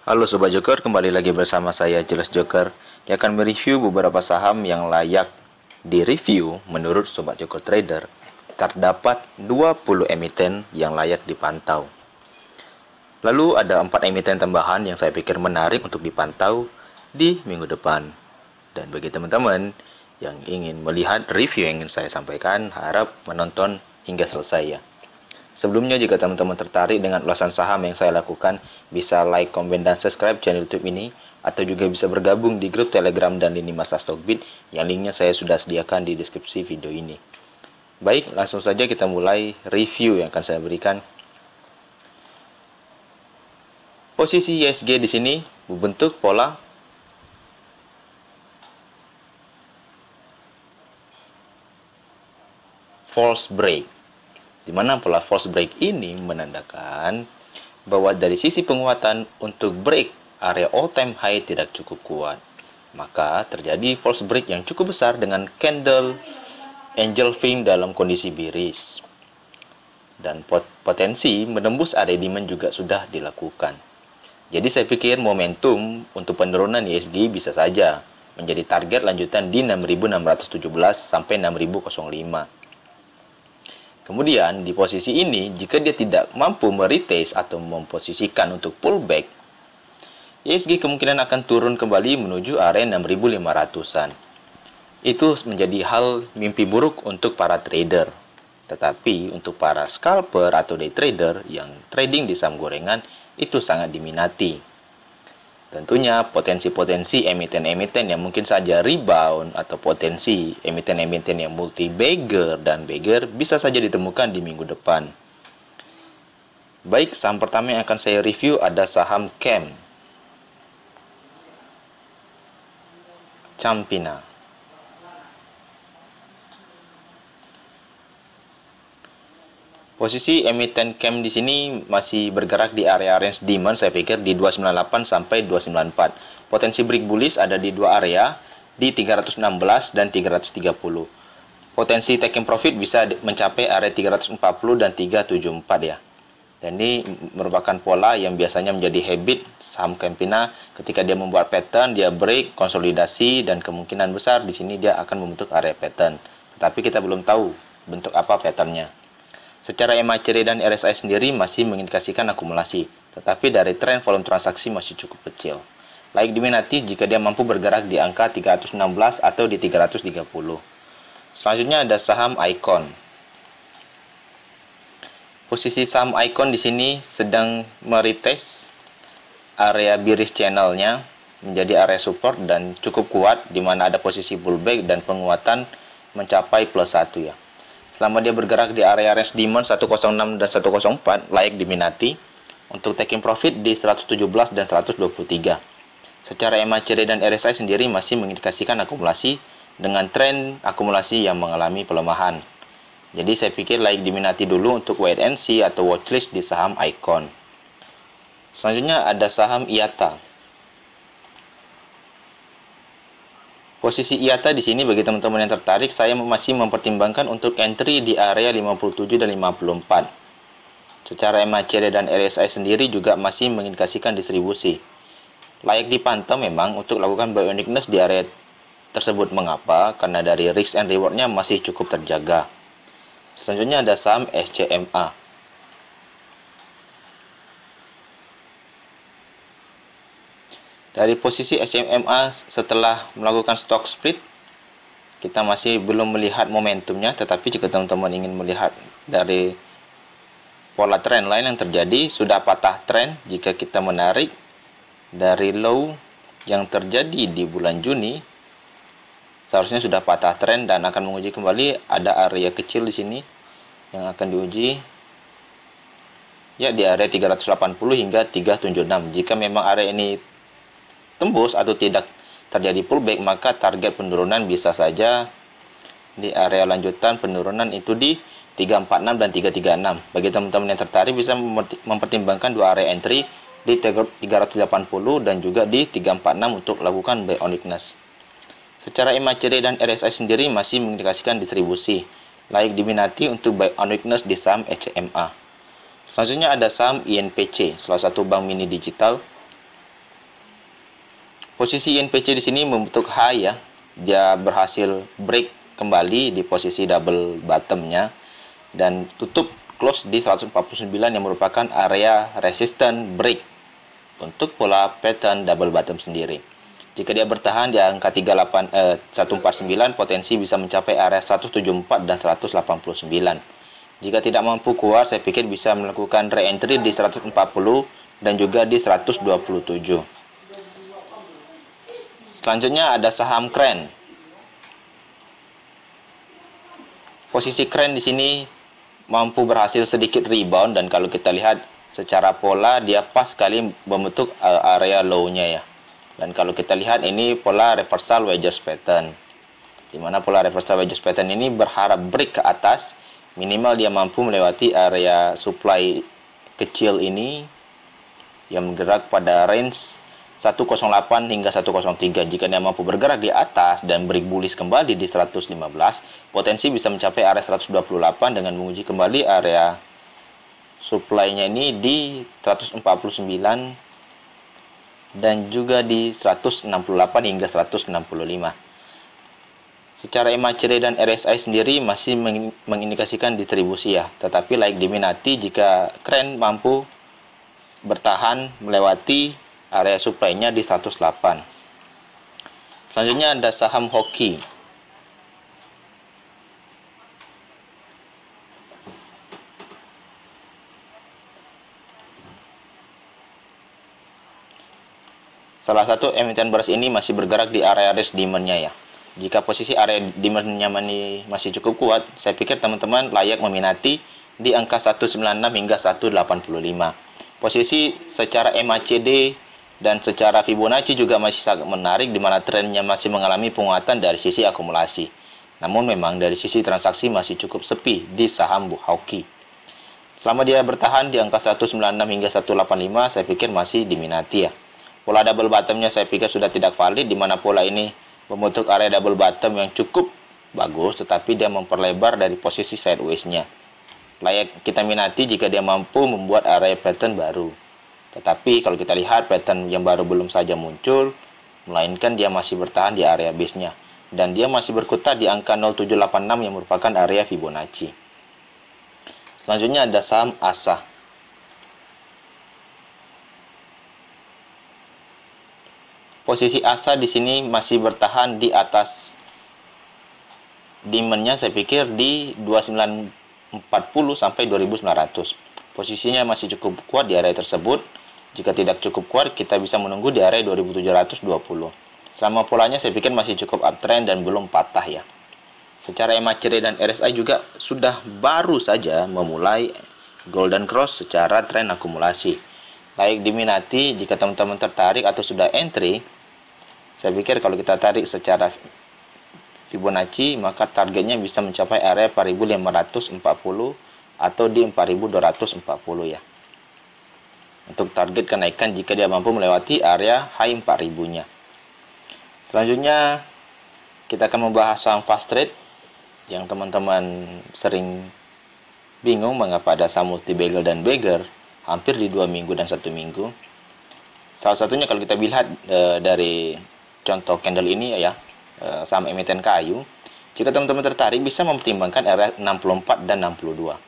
Halo Sobat Joker, kembali lagi bersama saya Jelas Joker yang akan mereview beberapa saham yang layak direview menurut Sobat Joker Trader. Terdapat 20 emiten yang layak dipantau. Lalu ada 4 emiten tambahan yang saya pikir menarik untuk dipantau di minggu depan. Dan bagi teman-teman yang ingin melihat review yang ingin saya sampaikan, harap menonton hingga selesai ya. Sebelumnya, jika teman-teman tertarik dengan ulasan saham yang saya lakukan, bisa like, komen, dan subscribe channel YouTube ini, atau juga bisa bergabung di grup Telegram dan lini masa Stockbit, yang linknya saya sudah sediakan di deskripsi video ini. Baik, langsung saja kita mulai review yang akan saya berikan. Posisi ISG di sini membentuk pola false break, di mana pola false break ini menandakan bahwa dari sisi penguatan untuk break area all time high tidak cukup kuat. Maka terjadi false break yang cukup besar dengan candle angel fin dalam kondisi bearish. Dan potensi menembus area demand juga sudah dilakukan. Jadi saya pikir momentum untuk penurunan ISG bisa saja menjadi target lanjutan di 6.617 sampai 6.005. Kemudian di posisi ini, jika dia tidak mampu meretest atau memposisikan untuk pullback, ISG kemungkinan akan turun kembali menuju area 6.500-an. Itu menjadi hal mimpi buruk untuk para trader. Tetapi untuk para scalper atau day trader yang trading di saham gorengan, itu sangat diminati. Tentunya potensi-potensi emiten-emiten yang mungkin saja rebound atau potensi emiten-emiten yang multi-bagger dan bagger bisa saja ditemukan di minggu depan. Baik, saham pertama yang akan saya review ada saham Campina. Posisi emiten CAM di sini masih bergerak di area range demand, saya pikir di 298 sampai 294. Potensi break bullish ada di dua area, di 316 dan 330. Potensi taking profit bisa mencapai area 340 dan 374 ya. Dan ini merupakan pola yang biasanya menjadi habit saham Campina. Ketika dia membuat pattern, dia break, konsolidasi, dan kemungkinan besar di sini dia akan membentuk area pattern. Tetapi kita belum tahu bentuk apa patternnya. Secara MACD dan RSI sendiri masih mengindikasikan akumulasi, tetapi dari tren volume transaksi masih cukup kecil. Layak diminati jika dia mampu bergerak di angka 316 atau di 330. Selanjutnya ada saham Icon. Posisi saham Icon di sini sedang meretest area bearish channelnya menjadi area support dan cukup kuat, di mana ada posisi pullback dan penguatan mencapai +1 ya. Selama dia bergerak di area range demand 106 dan 104, layak diminati untuk taking profit di 117 dan 123. Secara MACD dan RSI sendiri masih mengindikasikan akumulasi dengan tren akumulasi yang mengalami pelemahan. Jadi saya pikir layak diminati dulu untuk wait and see atau watchlist di saham Icon. Selanjutnya ada saham IATA. Posisi IATA di sini bagi teman-teman yang tertarik, saya masih mempertimbangkan untuk entry di area 57 dan 54. Secara MACD dan RSI sendiri juga masih mengindikasikan distribusi. Layak dipantau memang untuk lakukan buy uniqueness di area tersebut. Mengapa? Karena dari risk and rewardnya masih cukup terjaga. Selanjutnya ada saham SCMA. Dari posisi SCMA setelah melakukan stock split, kita masih belum melihat momentumnya, tetapi jika teman-teman ingin melihat dari pola trend lain yang terjadi, sudah patah trend jika kita menarik dari low yang terjadi di bulan Juni, seharusnya sudah patah trend dan akan menguji kembali. Ada area kecil di sini yang akan diuji ya di area 380 hingga 376. Jika memang area ini tembus atau tidak terjadi pullback, maka target penurunan bisa saja di area lanjutan penurunan itu di 346 dan 336. Bagi teman-teman yang tertarik bisa mempertimbangkan dua area entry di 380 dan juga di 346 untuk lakukan buy on weakness. Secara MACD dan RSI sendiri masih mengindikasikan distribusi. Layak diminati untuk buy on weakness di saham SCMA. Selanjutnya ada saham INPC, salah satu bank mini digital. Posisi INPC di sini membentuk high ya. Dia berhasil break kembali di posisi double bottomnya dan tutup close di 149 yang merupakan area resistance break untuk pola pattern double bottom sendiri. Jika dia bertahan di angka 149, potensi bisa mencapai area 174 dan 189. Jika tidak mampu keluar, saya pikir bisa melakukan re-entry di 140 dan juga di 127. Selanjutnya ada saham Kren. Posisi Kren di sini mampu berhasil sedikit rebound, dan kalau kita lihat secara pola dia pas sekali membentuk area low-nya ya. Dan kalau kita lihat ini pola reversal wedges pattern, di mana pola reversal wedges pattern ini berharap break ke atas, minimal dia mampu melewati area supply kecil ini yang bergerak pada range 108 hingga 103. Jika dia mampu bergerak di atas dan break bullish kembali di 115, potensi bisa mencapai area 128 dengan menguji kembali area supply-nya ini di 149 dan juga di 168 hingga 165. Secara MACD dan RSI sendiri masih mengindikasikan distribusi ya, tetapi like diminati jika Kren mampu bertahan melewati area supply-nya di 108. Selanjutnya ada saham Hoki. Salah satu emiten beras ini masih bergerak di area range demand-nya ya. Jika posisi area demand-nya masih cukup kuat, saya pikir teman-teman layak meminati di angka 196 hingga 185. Posisi secara MACD dan secara Fibonacci juga masih sangat menarik, di mana trennya masih mengalami penguatan dari sisi akumulasi. Namun memang dari sisi transaksi masih cukup sepi di saham Hoki. Selama dia bertahan di angka 196 hingga 185, saya pikir masih diminati ya. Pola double bottomnya saya pikir sudah tidak valid, di mana pola ini membentuk area double bottom yang cukup bagus, tetapi dia memperlebar dari posisi sideways-nya. Layak kita minati jika dia mampu membuat area pattern baru. Tetapi kalau kita lihat pattern yang baru belum saja muncul, melainkan dia masih bertahan di area base-nya. Dan dia masih berkutat di angka 0786 yang merupakan area Fibonacci. Selanjutnya ada saham ASA. Posisi ASA di sini masih bertahan di atas demand-nya, saya pikir di 2940 sampai 2900. Posisinya masih cukup kuat di area tersebut. Jika tidak cukup kuat, kita bisa menunggu di area 2720. Selama polanya saya pikir masih cukup uptrend dan belum patah ya. Secara MACD dan RSI juga sudah baru saja memulai golden cross secara tren akumulasi. Layak diminati jika teman-teman tertarik atau sudah entry. Saya pikir kalau kita tarik secara Fibonacci, maka targetnya bisa mencapai area 4540 atau di 4240 ya. Untuk target kenaikan jika dia mampu melewati area high 4000-nya. Selanjutnya kita akan membahas saham fast trade yang teman-teman sering bingung mengapa ada saham multi bagel dan bagger hampir di 2 minggu dan 1 minggu. Salah satunya kalau kita lihat dari contoh candle ini ya, saham emiten kayu. Jika teman-teman tertarik bisa mempertimbangkan area 64 dan 62.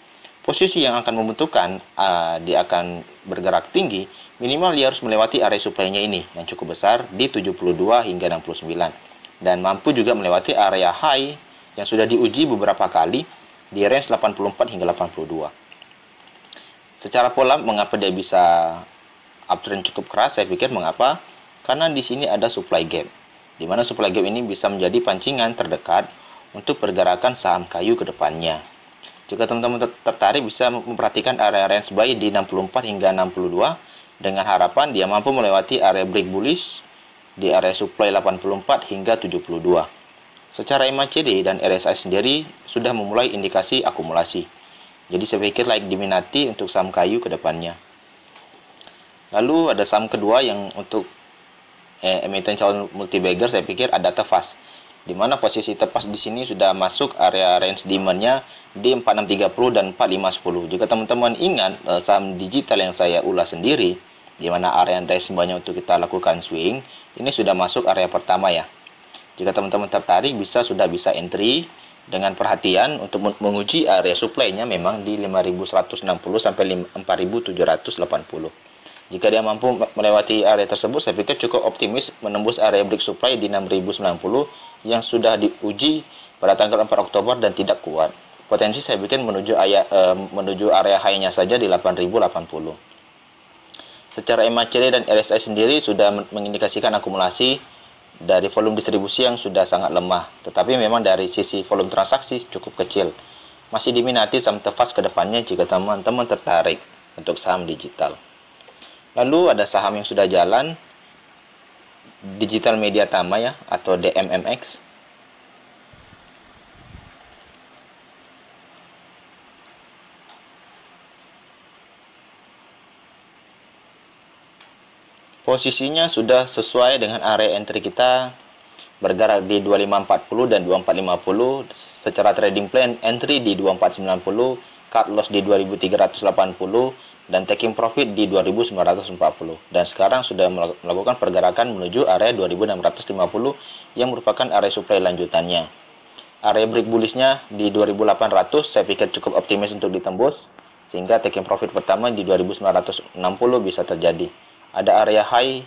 Posisi yang akan membentukkan dia akan bergerak tinggi, minimal dia harus melewati area supply-nya ini yang cukup besar di 72 hingga 69, dan mampu juga melewati area high yang sudah diuji beberapa kali di range 84 hingga 82. Secara pola mengapa dia bisa uptrend cukup keras? Saya pikir mengapa? Karena di sini ada supply gap, di mana supply gap ini bisa menjadi pancingan terdekat untuk pergerakan saham kayu ke depannya. Jika teman-teman tertarik bisa memperhatikan area range buy di 64 hingga 62 dengan harapan dia mampu melewati area break bullish di area supply 84 hingga 72. Secara MACD dan RSI sendiri sudah memulai indikasi akumulasi. Jadi saya pikir like diminati untuk saham kayu ke depannya. Lalu ada saham kedua yang untuk emiten calon multi bagger, saya pikir ada Tefas, di mana posisi Tefas di sini sudah masuk area range demand-nya di 4630 dan 4510. Jika teman-teman ingat saham digital yang saya ulas sendiri, di mana area range banyak untuk kita lakukan swing. Ini sudah masuk area pertama ya. Jika teman-teman tertarik, sudah bisa entry dengan perhatian untuk menguji area supply-nya memang di 5160 sampai 4780. Jika dia mampu melewati area tersebut, saya pikir cukup optimis menembus area break supply di 6090 yang sudah diuji pada tanggal 4 Oktober dan tidak kuat. Potensi saya pikir menuju area high-nya saja di 8080. Secara MACD dan RSI sendiri sudah mengindikasikan akumulasi dari volume distribusi yang sudah sangat lemah, tetapi memang dari sisi volume transaksi cukup kecil. Masih diminati saham Tefas ke depannya jika teman-teman tertarik untuk saham digital. Lalu ada saham yang sudah jalan, Digital Media Tama ya, atau DMMX. Posisinya sudah sesuai dengan area entry kita, bergerak di 2540 dan 2450. Secara trading plan, entry di 2490, cut loss di 2380, dan taking profit di 2940. Dan sekarang sudah melakukan pergerakan menuju area 2650 yang merupakan area supply lanjutannya. Area break bullishnya di 2800 saya pikir cukup optimis untuk ditembus, sehingga taking profit pertama di 2960 bisa terjadi. Ada area high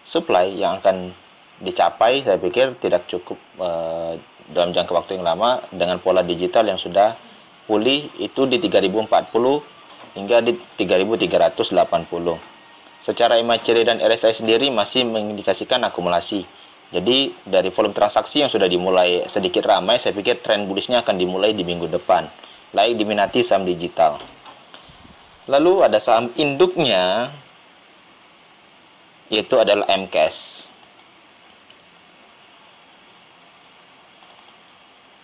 supply yang akan dicapai, saya pikir tidak cukup dalam jangka waktu yang lama dengan pola digital yang sudah pulih, itu di 3040 hingga di 3380. Secara MACD dan RSI sendiri masih mengindikasikan akumulasi. Jadi dari volume transaksi yang sudah dimulai sedikit ramai, saya pikir tren bullishnya akan dimulai di minggu depan. Layak diminati saham digital. Lalu ada saham induknya, yaitu adalah MCAS.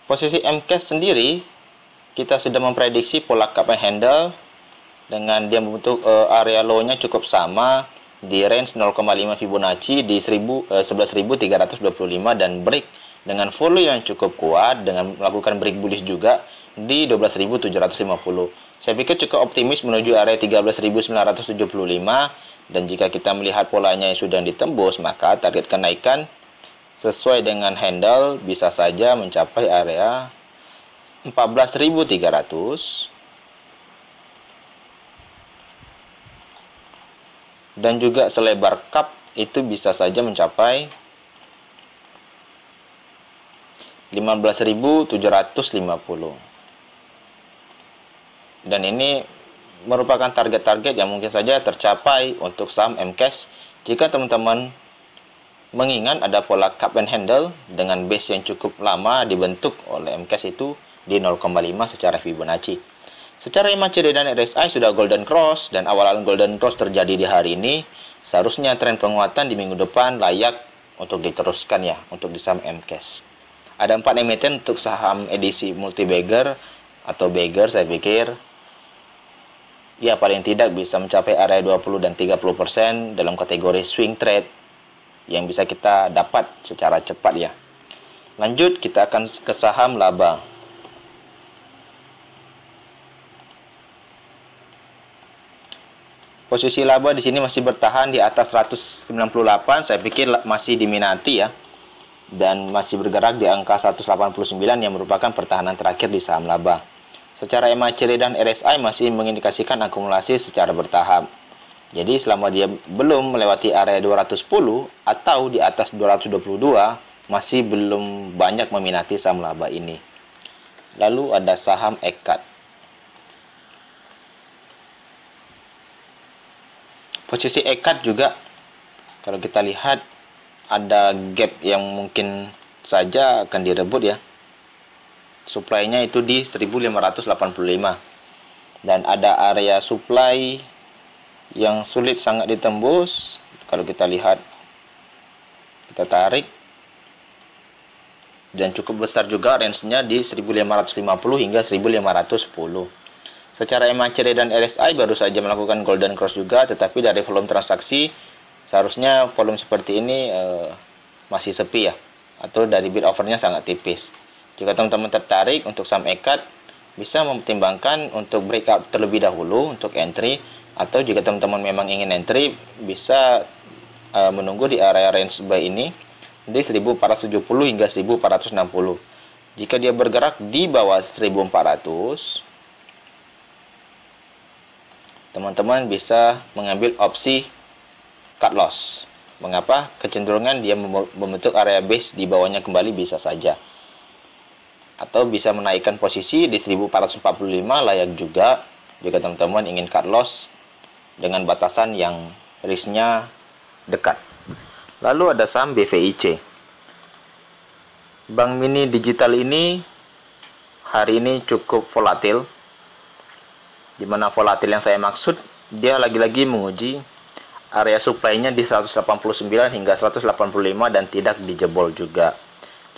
Posisi MCAS sendiri, kita sudah memprediksi pola cup and handle dengan dia membentuk area low-nya cukup sama di range 0,5 Fibonacci di 11.325 dan break dengan volume yang cukup kuat dengan melakukan break bullish juga di 12.750. Saya pikir cukup optimis menuju area 13.975, dan jika kita melihat polanya yang sudah ditembus, maka target kenaikan sesuai dengan handle bisa saja mencapai area 14.300 dan juga selebar cup itu bisa saja mencapai 15.750. Dan ini merupakan target-target yang mungkin saja tercapai untuk saham MCAS jika teman-teman mengingat ada pola cup and handle dengan base yang cukup lama dibentuk oleh MCAS itu di 0,5 secara Fibonacci. Secara MACD dan RSI sudah golden cross, dan awal-awal golden cross terjadi di hari ini. Seharusnya tren penguatan di minggu depan layak untuk diteruskan ya untuk di saham MCAS. Ada 4 emiten untuk saham edisi multi bagger atau bagger, saya pikir ya paling tidak bisa mencapai area 20 dan 30% dalam kategori swing trade yang bisa kita dapat secara cepat ya. Lanjut, kita akan ke saham laba. Posisi laba di sini masih bertahan di atas 198, saya pikir masih diminati ya. Dan masih bergerak di angka 189 yang merupakan pertahanan terakhir di saham laba. Secara MACD dan RSI masih mengindikasikan akumulasi secara bertahap. Jadi selama dia belum melewati area 210 atau di atas 222, masih belum banyak meminati saham laba ini. Lalu ada saham EKAD. Posisi EKAD juga kalau kita lihat ada gap yang mungkin saja akan direbut ya. Supply-nya itu di 1585 dan ada area supply yang sulit sangat ditembus. Kalau kita lihat, kita tarik, dan cukup besar juga range-nya di 1550 hingga 1510. Secara MACD dan RSI baru saja melakukan golden cross juga, tetapi dari volume transaksi seharusnya volume seperti ini masih sepi ya, atau dari bid offer-nya sangat tipis. Jika teman-teman tertarik untuk saham EKAD, bisa mempertimbangkan untuk breakout terlebih dahulu untuk entry, atau jika teman-teman memang ingin entry bisa menunggu di area range buy ini di 1470 hingga 1460. Jika dia bergerak di bawah 1400, teman-teman bisa mengambil opsi cut loss. Mengapa? Kecenderungan dia membentuk area base di bawahnya kembali bisa saja. Atau bisa menaikkan posisi di 1445 layak juga jika teman-teman ingin cut loss dengan batasan yang risknya dekat. Lalu ada saham BVIC. Bank mini digital ini hari ini cukup volatil. Dimana volatil yang saya maksud, dia lagi-lagi menguji area supply-nya di 189 hingga 185 dan tidak dijebol juga.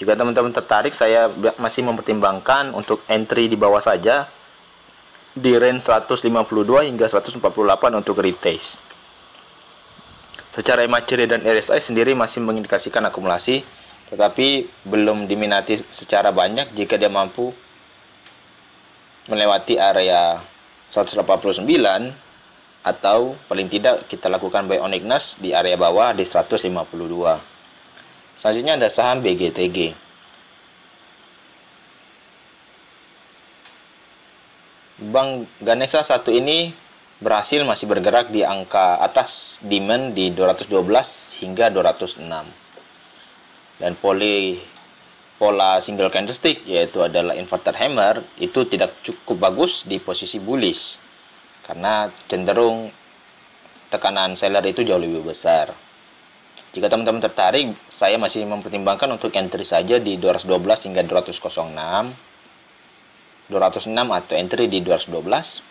Jika teman-teman tertarik, saya masih mempertimbangkan untuk entry di bawah saja di range 152 hingga 148 untuk retest. Secara MACD dan RSI sendiri masih mengindikasikan akumulasi, tetapi belum diminati secara banyak jika dia mampu melewati area 189 atau paling tidak kita lakukan buy on weakness di area bawah di 152. Selanjutnya ada saham BGTG. Bank Ganesha satu ini berhasil masih bergerak di angka atas demand di 212 hingga 206. Dan pola single candlestick yaitu adalah inverted hammer itu tidak cukup bagus di posisi bullish karena cenderung tekanan seller itu jauh lebih besar. Jika teman-teman tertarik, saya masih mempertimbangkan untuk entry saja di 212 hingga 206 atau entry di 212.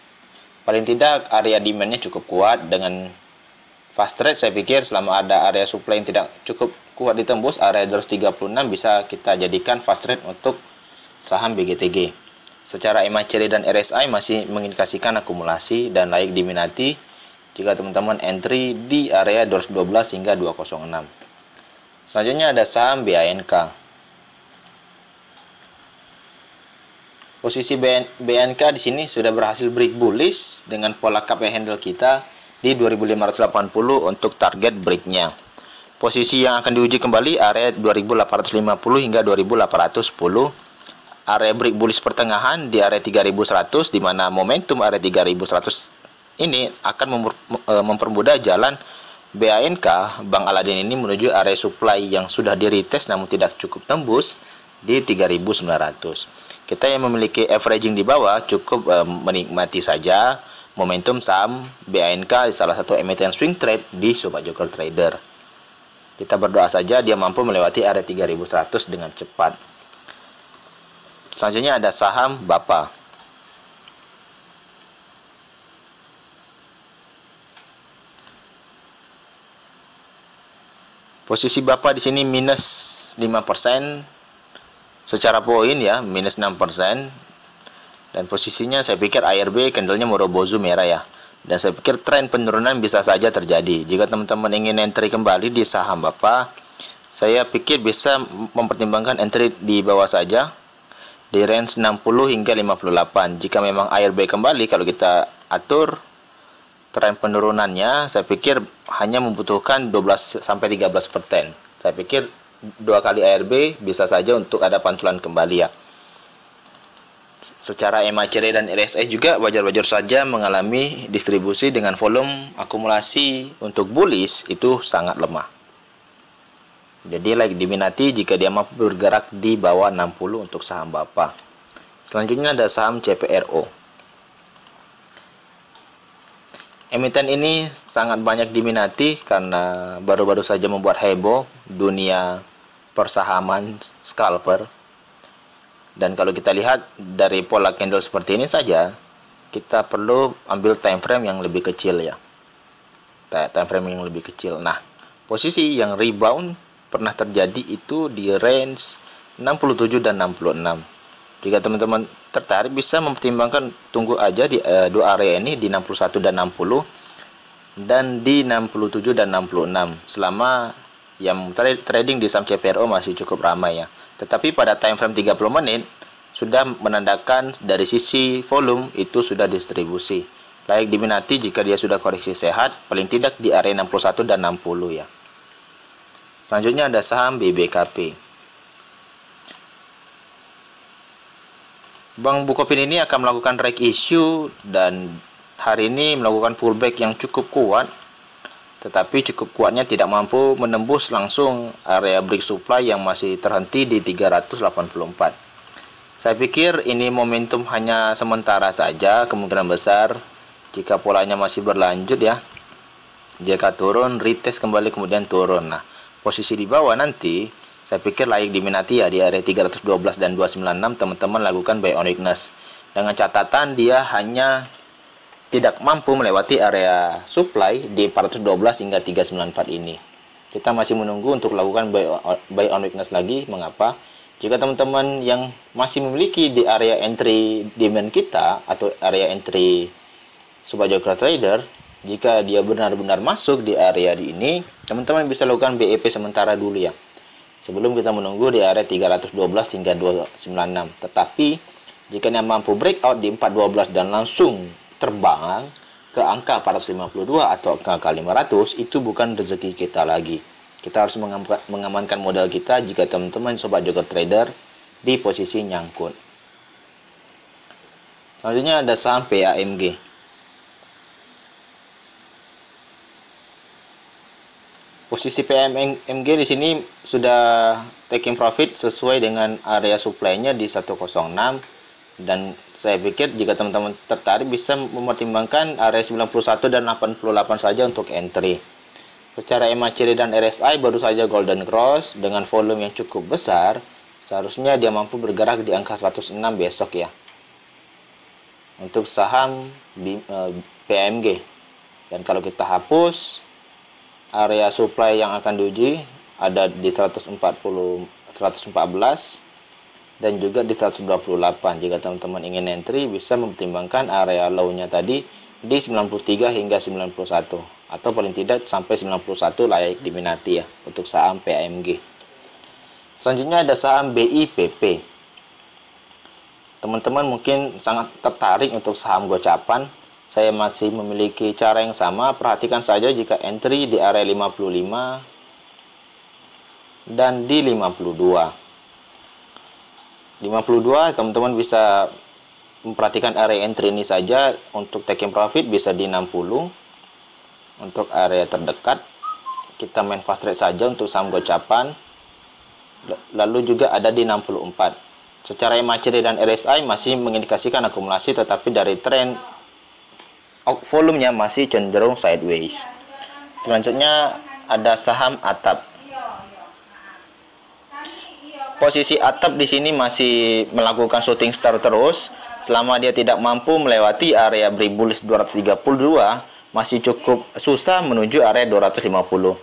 Paling tidak area demandnya cukup kuat. Dengan fast trade saya pikir selama ada area supply yang tidak cukup kuat ditembus area 236 bisa kita jadikan fast trade untuk saham BGTG. Secara MACD dan RSI masih mengindikasikan akumulasi dan layak diminati jika teman-teman entry di area 212 hingga 206. Selanjutnya ada saham BANK. Posisi BNK di sini sudah berhasil break bullish dengan pola cup and handle kita di 2580 untuk target breaknya. Posisi yang akan diuji kembali area 2850 hingga 2810. Area break bullish pertengahan di area 3100, di mana momentum area 3100 ini akan mempermudah jalan BANK Bank Aladin ini menuju area supply yang sudah di retest namun tidak cukup tembus di 3900. Kita yang memiliki averaging di bawah cukup menikmati saja momentum saham BANK, salah satu emiten swing trade di Sobat Joker Trader. Kita berdoa saja dia mampu melewati area 3100 dengan cepat. Selanjutnya ada saham BAPA. Posisi BAPA di sini minus 5% secara poin ya, minus 6%. Dan posisinya saya pikir ARB candlenya Morobozu merah ya. Dan saya pikir tren penurunan bisa saja terjadi. Jika teman-teman ingin entry kembali di saham BAPA, saya pikir bisa mempertimbangkan entry di bawah saja di range 60 hingga 58. Jika memang ARB kembali, kalau kita atur tren penurunannya, saya pikir hanya membutuhkan 12 sampai 13%. Saya pikir 2 kali ARB bisa saja untuk ada pantulan kembali ya. Secara MACD dan RSI juga wajar-wajar saja mengalami distribusi dengan volume akumulasi untuk bullish itu sangat lemah. Jadi lagi diminati jika dia mampu bergerak di bawah 60 untuk saham BAPA. Selanjutnya ada saham CPRO. Emiten ini sangat banyak diminati karena baru-baru saja membuat heboh dunia persahaman scalper. Dan kalau kita lihat dari pola candle seperti ini saja, kita perlu ambil time frame yang lebih kecil ya. Time frame yang lebih kecil. Nah, posisi yang rebound pernah terjadi itu di range 67 dan 66. Jika teman-teman tertarik bisa mempertimbangkan tunggu aja di dua area ini di 61 dan 60 dan di 67 dan 66 selama yang trading di saham CPRO masih cukup ramai ya. Tetapi pada time frame 30 menit sudah menandakan dari sisi volume itu sudah distribusi. Layak diminati jika dia sudah koreksi sehat, paling tidak di area 61 dan 60 ya. Selanjutnya ada saham BBKP. Bank Bukopin ini akan melakukan right issue dan hari ini melakukan pullback yang cukup kuat, tetapi cukup kuatnya tidak mampu menembus langsung area break supply yang masih terhenti di 384. Saya pikir ini momentum hanya sementara saja, kemungkinan besar jika polanya masih berlanjut ya. Jika turun, retest kembali kemudian turun. Nah, posisi di bawah nanti saya pikir layak diminati ya di area 312 dan 296 teman-teman lakukan buy on weakness. Dengan catatan dia hanya tidak mampu melewati area supply di 412 hingga 394 ini. Kita masih menunggu untuk lakukan buy on weakness lagi. Mengapa? Jika teman-teman yang masih memiliki di area entry demand kita atau area entry Sobat Joker Trader, jika dia benar-benar masuk di area di ini, teman-teman bisa lakukan BEP sementara dulu ya. Sebelum kita menunggu di area 312 hingga 296. Tetapi jika dia mampu breakout di 412 dan langsung terbang ke angka 452 atau ke angka 500, itu bukan rezeki kita lagi. Kita harus mengamankan modal kita jika teman-teman Sobat Joker Trader di posisi nyangkut. Selanjutnya ada saham PAMG. Posisi PAMG di sini sudah taking profit sesuai dengan area supply-nya di 106. Dan saya pikir jika teman-teman tertarik bisa mempertimbangkan area 91 dan 88 saja untuk entry. Secara MACD dan RSI baru saja golden cross dengan volume yang cukup besar. Seharusnya dia mampu bergerak di angka 106 besok ya. Untuk saham PAMG. Dan kalau kita hapus, area supply yang akan diuji ada di 114 dan juga di 128. Jika teman-teman ingin entry bisa mempertimbangkan area low-nya tadi di 93 hingga 91 atau paling tidak sampai 91 layak diminati ya untuk saham PAMG. Selanjutnya ada saham BIPP. Teman-teman mungkin sangat tertarik untuk saham gocapan. Saya masih memiliki cara yang sama. Perhatikan saja jika entry di area 55 dan di 52. 52 teman-teman bisa memperhatikan area entry ini saja. Untuk taking profit bisa di 60. Untuk area terdekat kita main fast trade saja untuk saham gocapan. Lalu juga ada di 64. Secara MACD dan RSI masih mengindikasikan akumulasi, tetapi dari tren volumenya masih cenderung sideways. Selanjutnya ada saham ATAP. Posisi ATAP di sini masih melakukan shooting star terus. Selama dia tidak mampu melewati area break bullish 232, masih cukup susah menuju area 250.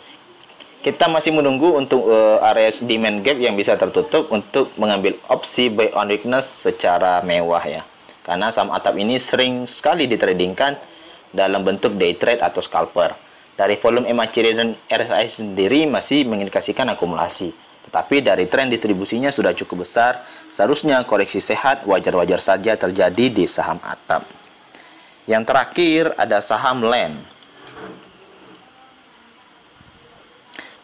Kita masih menunggu untuk area demand gap yang bisa tertutup untuk mengambil opsi buy on weakness secara mewah ya. Karena saham ATAP ini sering sekali ditradingkan dalam bentuk day trade atau scalper. Dari volume MACD dan RSI sendiri masih mengindikasikan akumulasi. Tetapi dari tren distribusinya sudah cukup besar, seharusnya koreksi sehat wajar-wajar saja terjadi di saham ATAP. Yang terakhir ada saham LAN.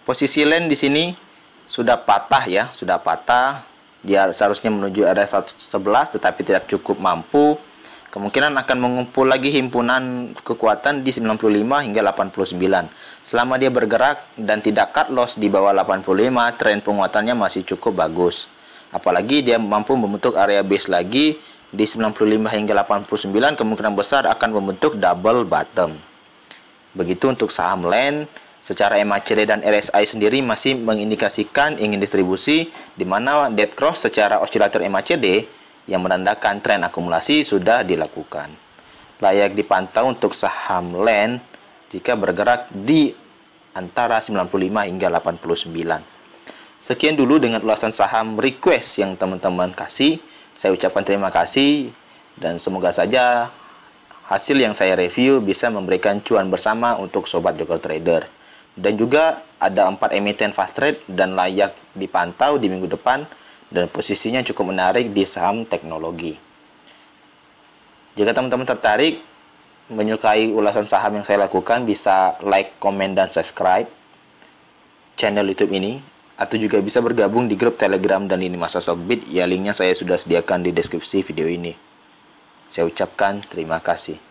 Posisi LAN di sini sudah patah ya, sudah patah. Dia seharusnya menuju area 111 tetapi tidak cukup mampu. Kemungkinan akan mengumpul lagi himpunan kekuatan di 95 hingga 89. Selama dia bergerak dan tidak cut loss di bawah 85, tren penguatannya masih cukup bagus. Apalagi dia mampu membentuk area base lagi di 95 hingga 89, kemungkinan besar akan membentuk double bottom. Begitu untuk saham LAN. Secara MACD dan RSI sendiri masih mengindikasikan ingin distribusi, di mana dead cross secara osilator MACD yang menandakan tren akumulasi sudah dilakukan. Layak dipantau untuk saham LAN jika bergerak di antara 95 hingga 89. Sekian dulu dengan ulasan saham request yang teman-teman kasih. Saya ucapkan terima kasih dan semoga saja hasil yang saya review bisa memberikan cuan bersama untuk Sobat Joker Trader. Dan juga ada 4 emiten fast trade dan layak dipantau di minggu depan dan posisinya cukup menarik di saham teknologi. Jika teman-teman tertarik, menyukai ulasan saham yang saya lakukan, bisa like, komen, dan subscribe channel YouTube ini, atau juga bisa bergabung di grup Telegram dan lini masa Stockbit. Ya, linknya saya sudah sediakan di deskripsi video ini. Saya ucapkan terima kasih.